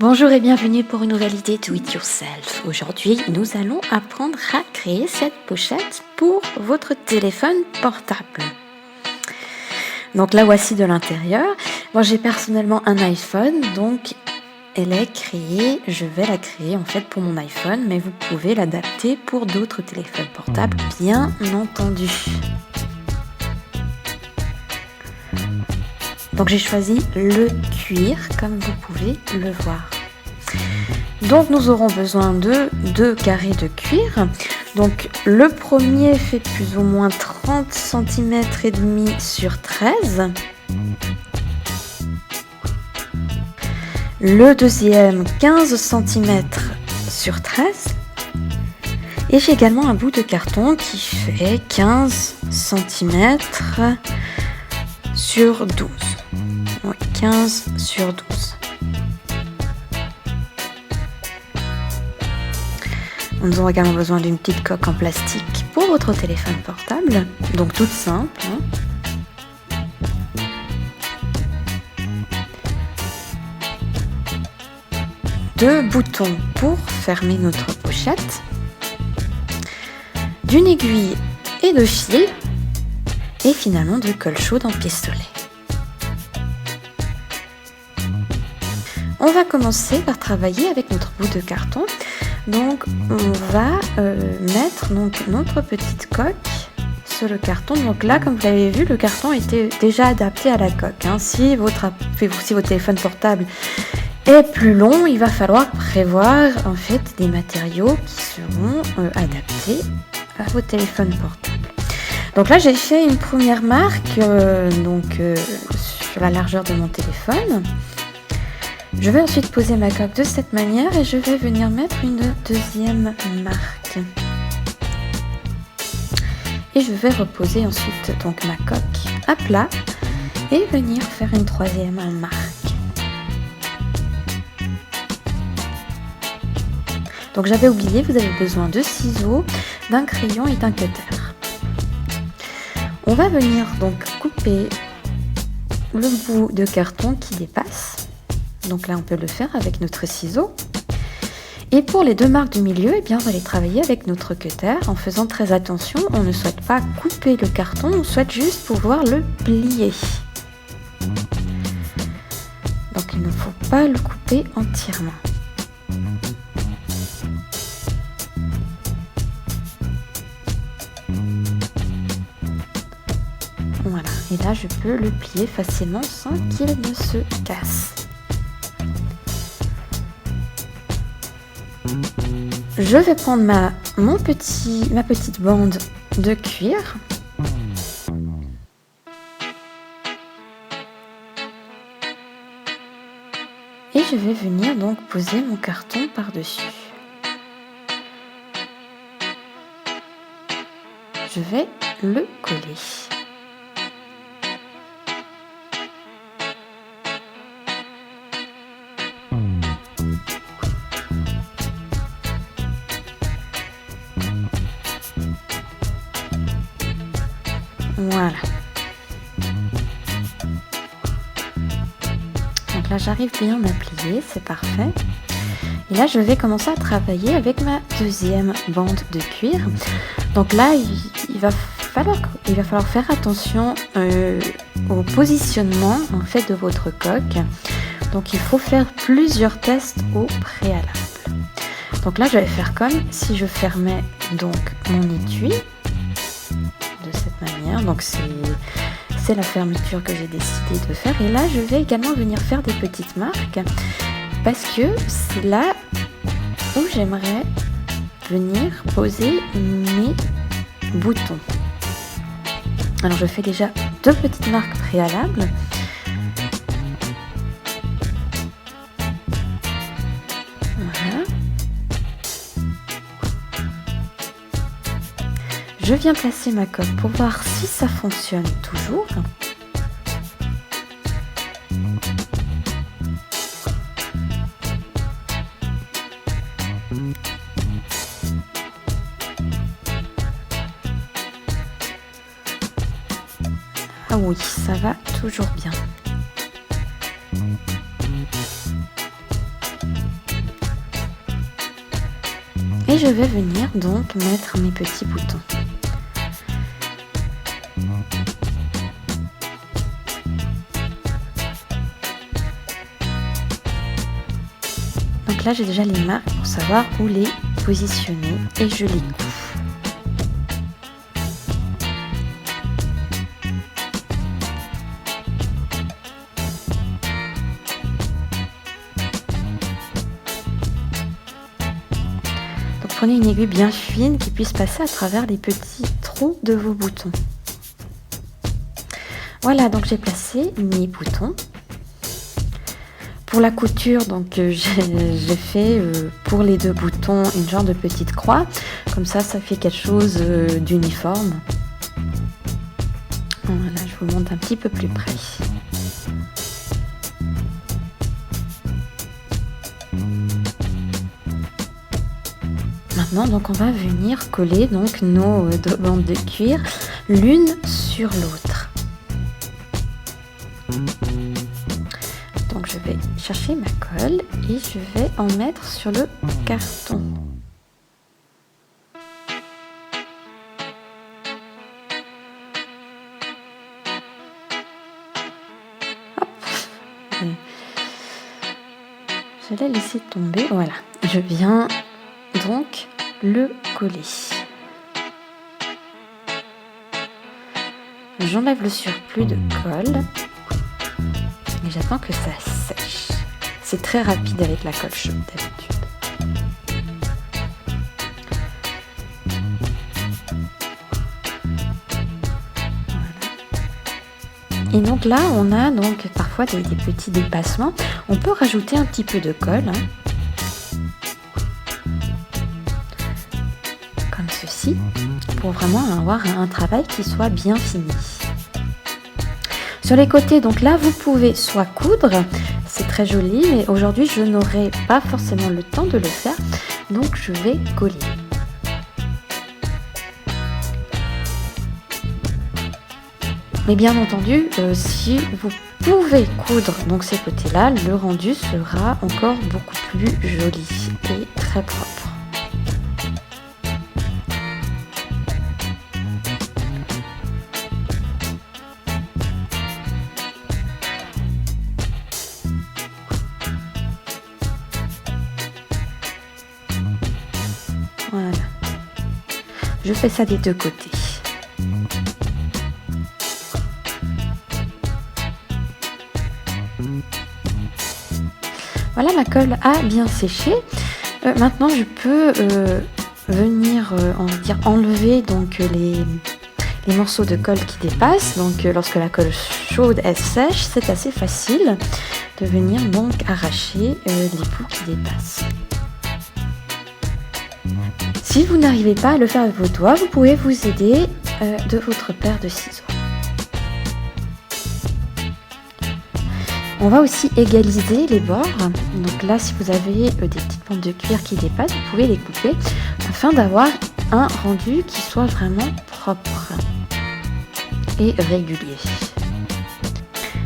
Bonjour et bienvenue pour une nouvelle idée Do It Yourself. Aujourd'hui, nous allons apprendre à créer cette pochette pour votre téléphone portable. Donc la voici de l'intérieur. Moi j'ai personnellement un iPhone, donc elle est créée, je vais la créer en fait pour mon iPhone, mais vous pouvez l'adapter pour d'autres téléphones portables, bien entendu. Donc j'ai choisi le cuir, comme vous pouvez le voir. Donc nous aurons besoin de 2 carrés de cuir. Donc le premier fait plus ou moins 30 cm et demi sur 13. Le deuxième 15 cm sur 13. Et j'ai également un bout de carton qui fait 15 cm sur 12. Oui, 15 sur 12. Nous aurons également besoin d'une petite coque en plastique pour votre téléphone portable, donc toute simple. 2 boutons pour fermer notre pochette, d'une aiguille et de fil, et finalement de colle chaude en pistolet. On va commencer par travailler avec notre bout de carton. Donc on va mettre notre petite coque sur le carton. Donc là, comme vous l'avez vu, le carton était déjà adapté à la coque. Si votre téléphone portable est plus long, il va falloir prévoir en fait des matériaux qui seront adaptés à vos téléphones portables. Donc là, j'ai fait une première marque sur la largeur de mon téléphone. Je vais ensuite poser ma coque de cette manière et je vais venir mettre une deuxième marque. Et je vais reposer ensuite donc ma coque à plat et venir faire une troisième marque. Donc j'avais oublié, vous avez besoin de ciseaux, d'un crayon et d'un cutter. On va venir donc couper le bout de carton qui dépasse. Donc là, on peut le faire avec notre ciseau. Et pour les 2 marques du milieu, on va les travailler avec notre cutter en faisant très attention. On ne souhaite pas couper le carton, on souhaite juste pouvoir le plier. Donc il ne faut pas le couper entièrement. Voilà, et là je peux le plier facilement sans qu'il ne se casse. Je vais prendre ma petite bande de cuir. Et je vais venir donc poser mon carton par-dessus. Je vais le coller. Voilà. Donc là, j'arrive bien à plier, c'est parfait. Et là, je vais commencer à travailler avec ma deuxième bande de cuir. Donc là, il va falloir faire attention au positionnement en fait de votre coque. Donc il faut faire plusieurs tests au préalable. Donc là, je vais faire comme si je fermais donc mon étui. De cette manière, donc c'est la fermeture que j'ai décidé de faire, et là je vais également venir faire des petites marques parce que c'est là où j'aimerais venir poser mes boutons. Alors je fais déjà 2 petites marques préalables. Voilà. Je viens placer ma coque pour voir si ça fonctionne toujours. Ah oui, ça va toujours bien. et je vais venir donc mettre mes petits boutons. Donc là j'ai déjà les marques pour savoir où les positionner et je les couds. Donc prenez une aiguille bien fine qui puisse passer à travers les petits trous de vos boutons. Voilà, donc j'ai placé mes boutons. Pour la couture, donc j'ai fait pour les 2 boutons une genre de petite croix. Comme ça fait quelque chose d'uniforme. Voilà, je vous montre un petit peu plus près. Maintenant, donc on va venir coller donc nos 2 bandes de cuir l'une sur l'autre. Donc je vais chercher ma colle et je vais en mettre sur le carton. Hop. Je l'ai laissé tomber, voilà. Je viens donc le coller. J'enlève le surplus de colle. Et j'attends que ça sèche. C'est très rapide avec la colle chaude d'habitude. Voilà. Et donc là, on a donc parfois des petits dépassements. On peut rajouter un petit peu de colle. Comme ceci. Pour vraiment avoir un travail qui soit bien fini. Sur les côtés, donc là, vous pouvez soit coudre, c'est très joli, mais aujourd'hui, je n'aurai pas forcément le temps de le faire, donc je vais coller. Mais bien entendu, si vous pouvez coudre donc ces côtés-là, le rendu sera encore beaucoup plus joli et très propre. Voilà. Je fais ça des 2 côtés. Voilà, ma colle a bien séché. Maintenant, je peux venir, on va dire, enlever donc les morceaux de colle qui dépassent. Donc, lorsque la colle chaude est sèche, c'est assez facile de venir donc arracher les bouts qui dépassent. Si vous n'arrivez pas à le faire avec vos doigts, vous pouvez vous aider de votre paire de ciseaux. On va aussi égaliser les bords. Donc là, si vous avez des petites bandes de cuir qui dépassent, vous pouvez les couper afin d'avoir un rendu qui soit vraiment propre et régulier.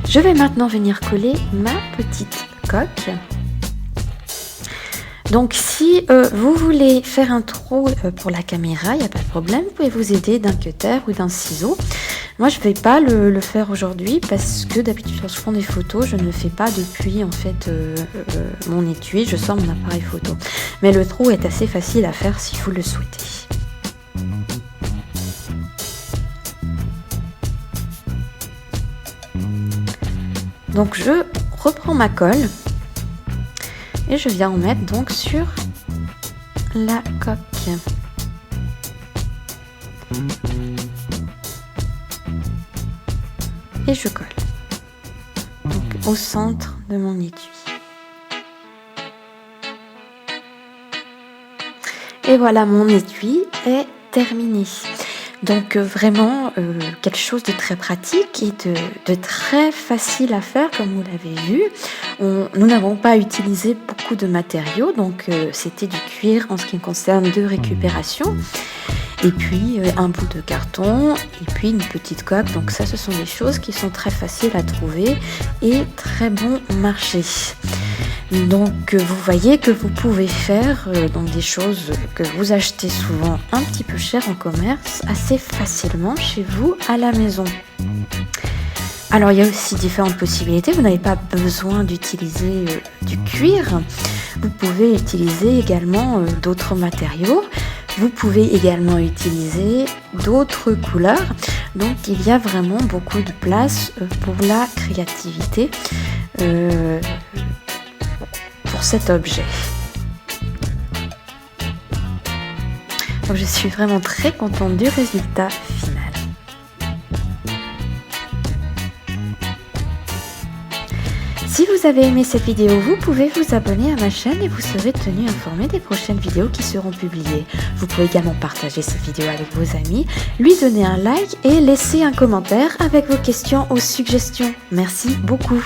Je vais maintenant venir coller ma petite coque. Donc si vous voulez faire un trou pour la caméra, il n'y a pas de problème, vous pouvez vous aider d'un cutter ou d'un ciseau. Moi je ne vais pas le faire aujourd'hui parce que d'habitude lorsque je prends des photos, je ne le fais pas depuis en fait mon étui, je sors mon appareil photo. Mais le trou est assez facile à faire si vous le souhaitez. Donc je reprends ma colle. Et je viens en mettre donc sur la coque. Et je colle. Donc au centre de mon étui. Et voilà, mon étui est terminé. Donc vraiment quelque chose de très pratique et de très facile à faire comme vous l'avez vu. Nous n'avons pas utilisé beaucoup de matériaux, donc c'était du cuir en ce qui me concerne de récupération. et puis un bout de carton et puis une petite coque. Donc ça, ce sont des choses qui sont très faciles à trouver et très bon marché. Donc vous voyez que vous pouvez faire donc des choses que vous achetez souvent un petit peu cher en commerce assez facilement chez vous à la maison. Alors il y a aussi différentes possibilités, vous n'avez pas besoin d'utiliser du cuir, vous pouvez utiliser également d'autres matériaux, vous pouvez également utiliser d'autres couleurs, donc il y a vraiment beaucoup de place pour la créativité pour cet objet. Donc je suis vraiment très contente du résultat final. Si vous avez aimé cette vidéo, vous pouvez vous abonner à ma chaîne et vous serez tenu informé des prochaines vidéos qui seront publiées. Vous pouvez également partager cette vidéo avec vos amis, lui donner un like et laisser un commentaire avec vos questions ou suggestions. Merci beaucoup.